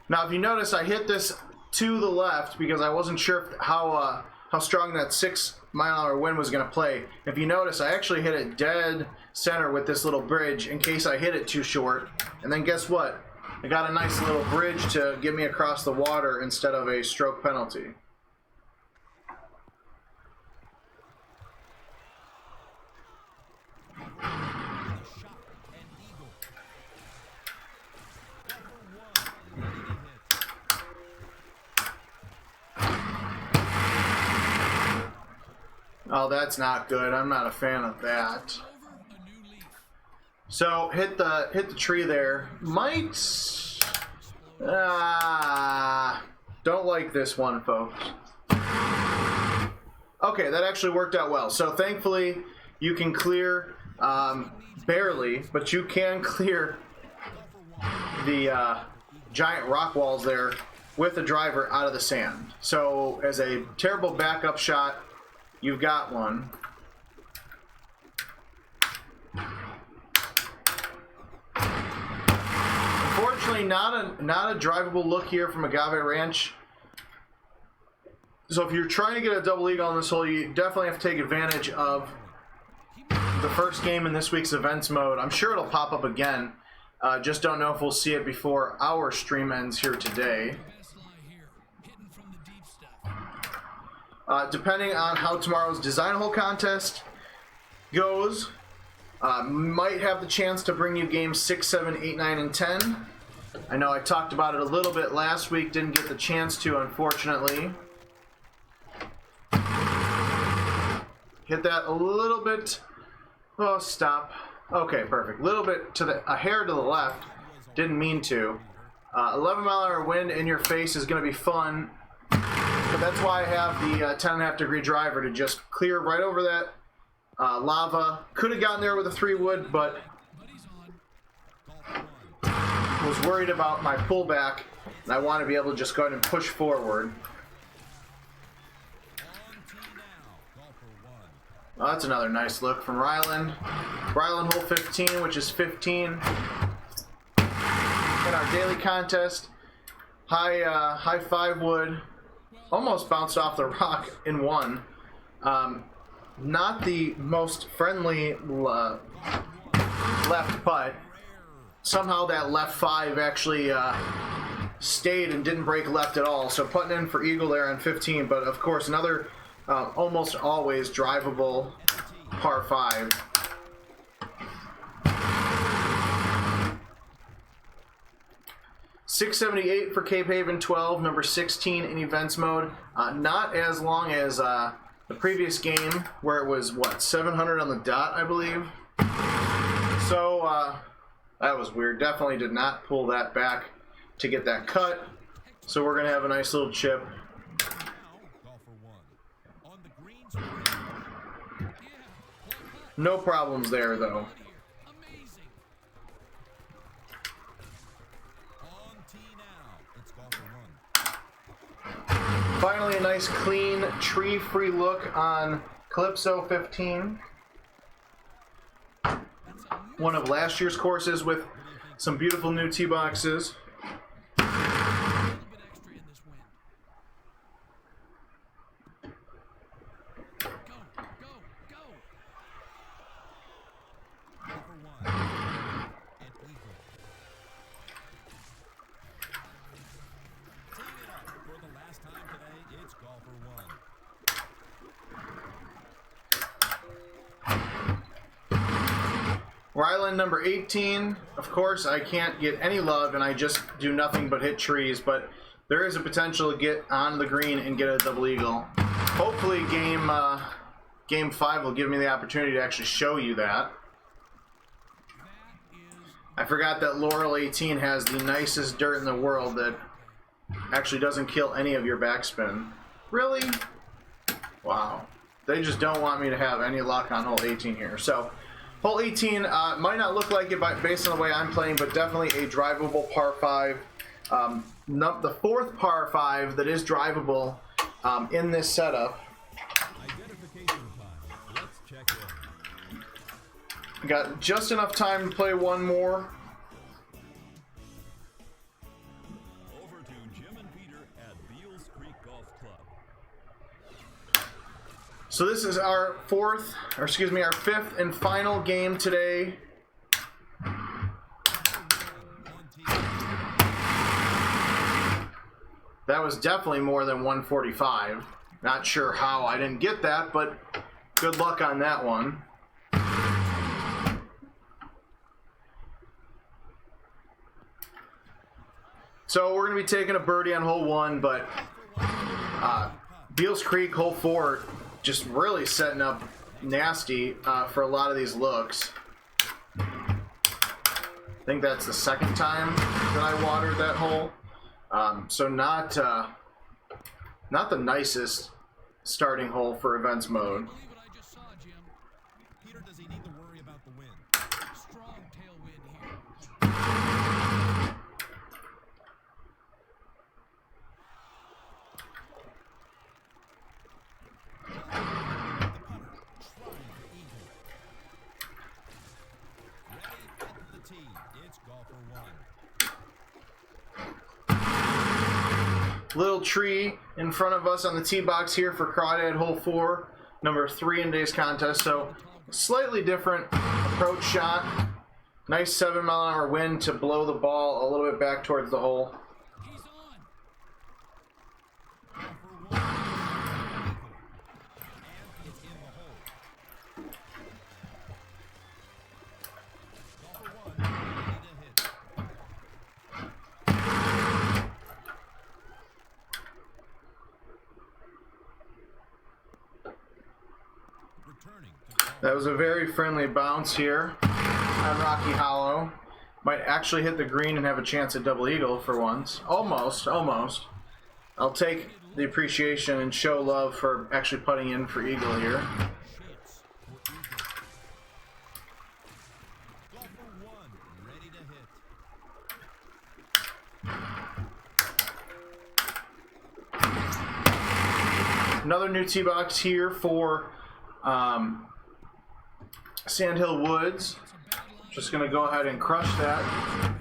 Now, if you notice, I hit this to the left because I wasn't sure how strong that 6-mile-an-hour wind was going to play. If you notice, I actually hit it dead center with this little bridge in case I hit it too short. And then guess what? I got a nice little bridge to get me across the water instead of a stroke penalty. Oh, that's not good. I'm not a fan of that. So hit the tree there. Might don't like this one, folks. Okay, that actually worked out well. So thankfully you can clear barely, but you can clear the giant rock walls there with the driver out of the sand. So as a terrible backup shot, you've got one. Unfortunately, not a drivable look here from Agave Ranch. So if you're trying to get a double eagle on this hole, you definitely have to take advantage of the first game in this week's events mode. I'm sure it'll pop up again. Just don't know if we'll see it before our stream ends here today. Depending on how tomorrow's design hole contest goes, might have the chance to bring you games 6, 7, 8, 9, and 10. I know I talked about it a little bit last week, didn't get the chance to, unfortunately. Hit that a little bit. Oh, stop. Okay, perfect. A little bit to a hair to the left. Didn't mean to. 11-mile-an-hour wind in your face is going to be fun. But that's why I have the 10.5 degree driver to just clear right over that lava. Could have gotten there with a 3-wood, but was worried about my pullback, and I want to be able to just go ahead and push forward. Oh, that's another nice look from Ryland. Ryland hole 15, which is 15 in our daily contest. High 5-wood. Almost bounced off the rock in one. Not the most friendly left putt. Somehow that left 5 actually stayed and didn't break left at all. So putting in for eagle there on 15, but of course another almost always drivable par 5. 678 for Cape Haven 12, number 16 in events mode. Not as long as the previous game where it was, what, 700 on the dot, I believe. So that was weird. Definitely did not pull that back to get that cut. So we're going to have a nice little chip. No problems there, though. Finally, a nice, clean, tree-free look on Calypso 15. One of last year's courses with some beautiful new tee boxes. Ryland number 18, of course I can't get any love and I just do nothing but hit trees, but there is a potential to get on the green and get a double eagle. Hopefully game 5 will give me the opportunity to actually show you that. I forgot that Laurel 18 has the nicest dirt in the world that actually doesn't kill any of your backspin. Really? Wow. They just don't want me to have any luck on hole 18 here. So hole 18 might not look like it based on the way I'm playing, but definitely a drivable par 5. The fourth par 5 that is drivable in this setup. Got just enough time to play one more. Over to Jim and Peter at Beals Creek Golf Club. So this is our fifth and final game today. That was definitely more than 145. Not sure how I didn't get that, but good luck on that one. So we're going to be taking a birdie on hole 1, but Beals Creek, hole 4, just really setting up nasty for a lot of these looks. I think that's the second time that I watered that hole. So not the nicest starting hole for events mode. Peter, does he need to worry about the wind? Strong tailwind here. Little tree in front of us on the tee box here for Crawdad hole 4, number 3 in today's contest. So slightly different approach shot. Nice 7-mile-an-hour wind to blow the ball a little bit back towards the hole. He's on. That was a very friendly bounce here on Rocky Hollow. Might actually hit the green and have a chance at double eagle for once. Almost, almost. I'll take the appreciation and show love for actually putting in for eagle here. Another new tee box here for Sandhill Woods. Just going to go ahead and crush that.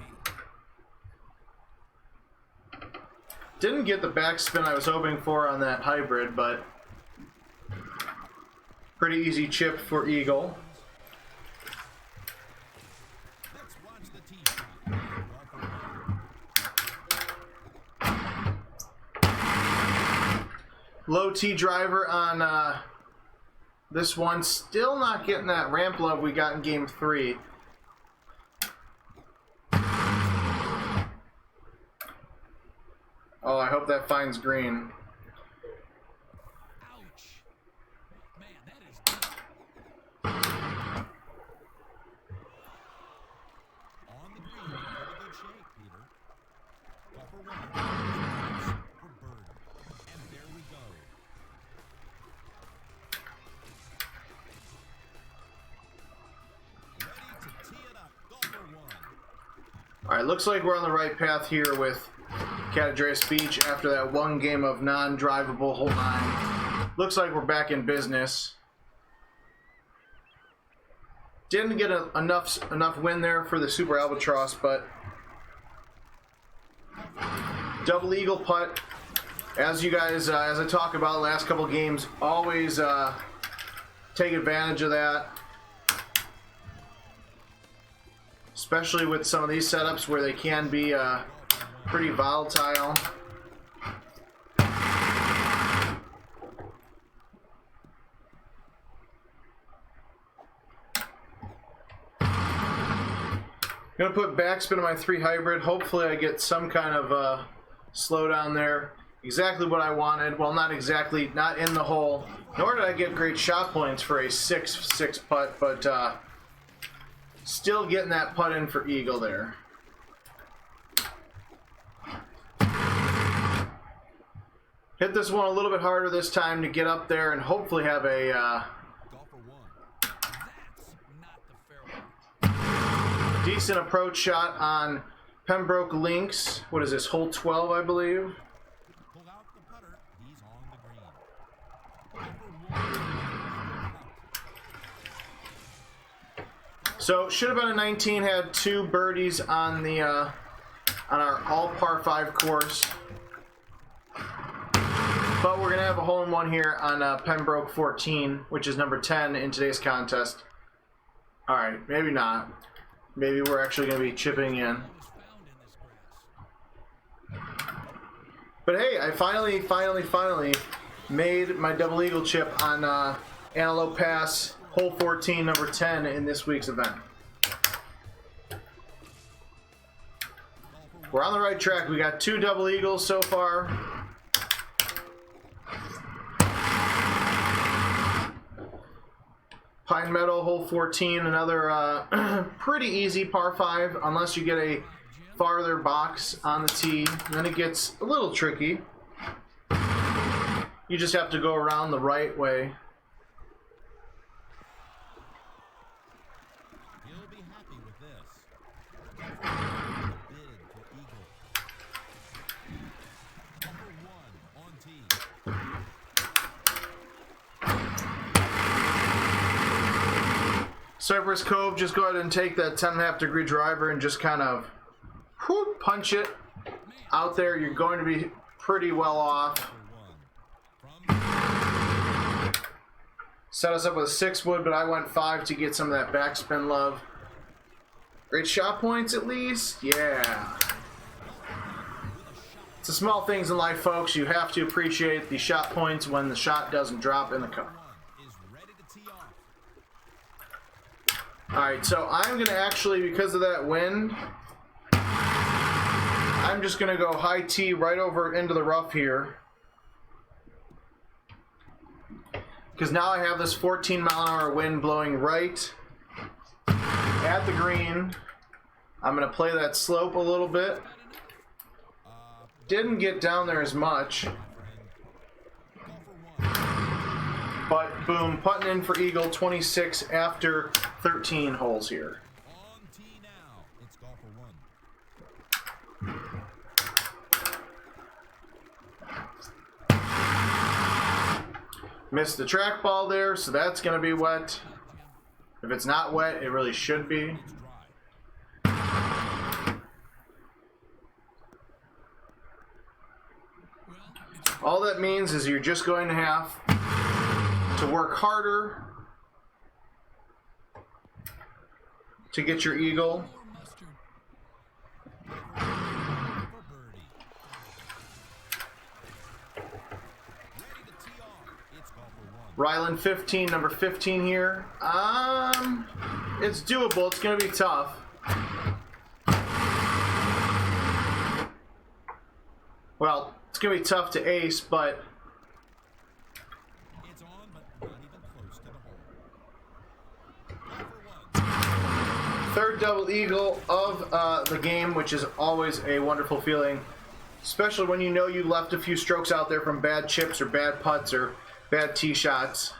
Didn't get the backspin I was hoping for on that hybrid, but pretty easy chip for eagle. Low tee driver on this one. Still not getting that ramp love we got in game 3. that finds green. Ouch. Man, that is tough. On the green, pretty good shape, Peter. Buffer one, for bird. And there we go. Ready to tee it up, golfer one. All right, looks like we're on the right path here with Catadreas Beach after that one game of non-drivable hole 9. Looks like we're back in business. Didn't get enough win there for the Super Albatross, but double eagle putt. As you guys, as I talk about the last couple games, always take advantage of that. Especially with some of these setups where they can be pretty volatile. I'm gonna put backspin on my 3 hybrid. Hopefully I get some kind of slowdown there. Exactly what I wanted. Well, not exactly, not in the hole. Nor did I get great shot points for a 6-6 putt, but still getting that putt in for eagle there. Hit this one a little bit harder this time to get up there and hopefully have a Golfer one. That's not the fairway. decent approach shot on Pembroke Links. What is this, hole 12, I believe? Pull out the putter. He's on the green. Golfer one. So should have been a 19. Had 2 birdies on the on our all par 5 course, but we're gonna have a hole in one here on Pembroke 14, which is number 10 in today's contest. All right, maybe not. Maybe we're actually gonna be chipping in. Was found in this grass. But hey, I finally made my double eagle chip on Antelope Pass, hole 14, number 10 in this week's event. We're on the right track. We got 2 double eagles so far. Pine Meadow, hole 14, another pretty easy par 5, unless you get a farther box on the tee. And then it gets a little tricky. You just have to go around the right way. He'll be happy with this. Bid for eagle. Golfer one on tee. Cypress Cove, just go ahead and take that 10.5 degree driver and just kind of punch it out there. You're going to be pretty well off. One. From Set us up with a 6 wood, but I went 5 to get some of that backspin love. Great shot points at least. Yeah. It's the small things in life, folks. You have to appreciate the shot points when the shot doesn't drop in the cup. one is ready to tee off. Alright, so I'm going to actually, because of that wind, I'm just going to go high tee right over into the rough here. Because now I have this 14-mile-an-hour wind blowing right at the green. I'm going to play that slope a little bit. Didn't get down there as much. But boom, putting in for eagle, 26 after 13 holes here. On tee now. It's golfer one. Missed the trackball there, so that's going to be wet. If it's not wet, it really should be. All that means is you're just going to have to work harder to get your eagle. Mustard. For birdie. Ready to tee off. It's golfer one. Ryland 15, number 15 here. It's doable. It's going to be tough. Well, It's going to be tough to ace, but It's on, but not even close to the hole. third double eagle of the game, which is always a wonderful feeling, especially when you know you left a few strokes out there from bad chips or bad putts or bad tee shots.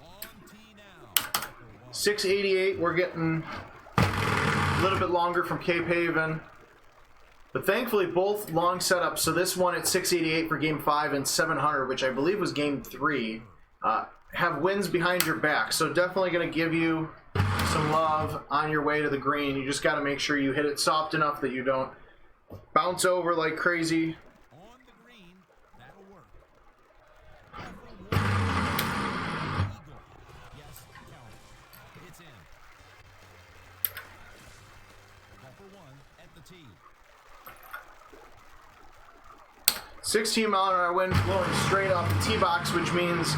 On tee now. 688, we're getting a little bit longer from Cape Haven. But thankfully, both long setups. So this one at 688 for game 5 and 700, which I believe was game 3, have winds behind your back. So definitely going to give you some love on your way to the green. You just got to make sure you hit it soft enough that you don't bounce over like crazy. On the green, that'll work. Eagle. Yes, count it. It's in. Call for 1 at the tee. 16-mile-an-hour wind blowing straight off the tee box, which means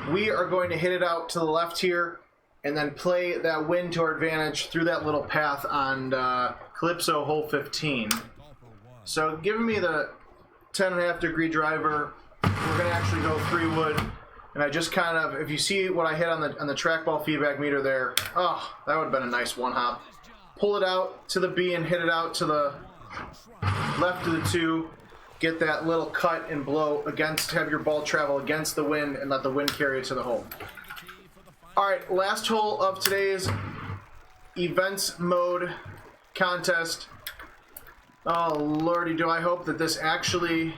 we are going to hit it out to the left here and then play that wind to our advantage through that little path on Calypso hole 15. Call for 1. So giving me the 10.5 degree driver, we're going to actually go 3-wood. And I just kind of, if you see what I hit on the trackball feedback meter there, oh, that would have been a nice one hop. Pull it out to the B and hit it out to the left of the 2. Get that little cut and blow against, have your ball travel against the wind and let the wind carry it to the hole. All right, last hole of today's events mode contest. Oh, lordy, do I hope that this actually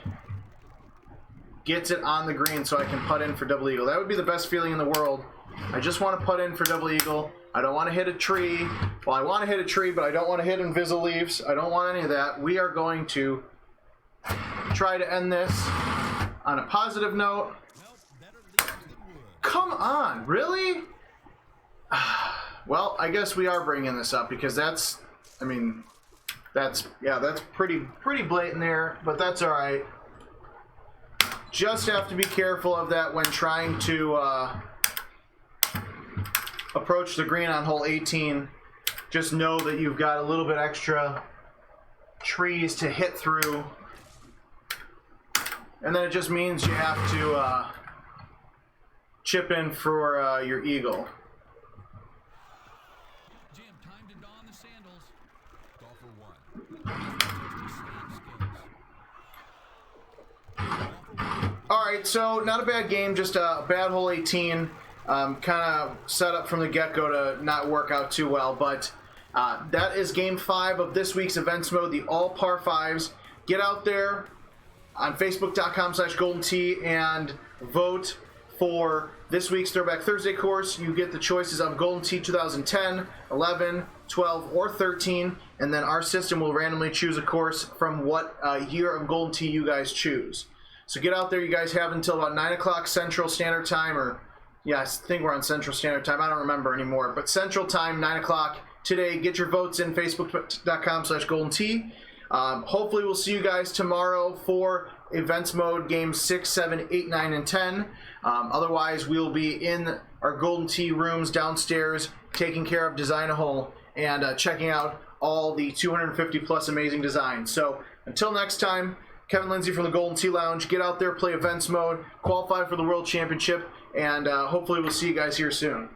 gets it on the green so I can putt in for double eagle. That would be the best feeling in the world. I just want to putt in for double eagle. I don't want to hit a tree. Well, I want to hit a tree, but I don't want to hit invisible leaves. I don't want any of that. We are going to try to end this on a positive note. Come on, really? Well, I guess we are bringing this up because that's, I mean, that's pretty blatant there, but that's all right. Just have to be careful of that when trying to approach the green on hole 18. Just know that you've got a little bit extra trees to hit through. And then it just means you have to chip in for your eagle. Jim, time to don the sandals. Call for 1. All right, so not a bad game, just a bad hole 18. Kind of set up from the get-go to not work out too well, but that is game 5 of this week's events mode, the all par 5s. Get out there on Facebook.com/GoldenTee and vote for this week's Throwback Thursday course. You get the choices of Golden Tee 2010, 11, 12, or 13, and then our system will randomly choose a course from what year of Golden Tee you guys choose. So get out there. You guys have until about 9 o'clock Central Standard Time, or yeah, I think we're on Central Standard Time. I don't remember anymore, but Central Time, 9 o'clock today. Get your votes in, Facebook.com/GoldenTee. Hopefully we'll see you guys tomorrow for events mode games 6, 7, 8, 9, and 10. Otherwise, we'll be in our Golden Tee rooms downstairs taking care of Design a Hole and checking out all the 250 plus amazing designs. So until next time, Kevin Lindsay from the Golden Tee Lounge. Get out there, play events mode, qualify for the World Championship, and hopefully we'll see you guys here soon.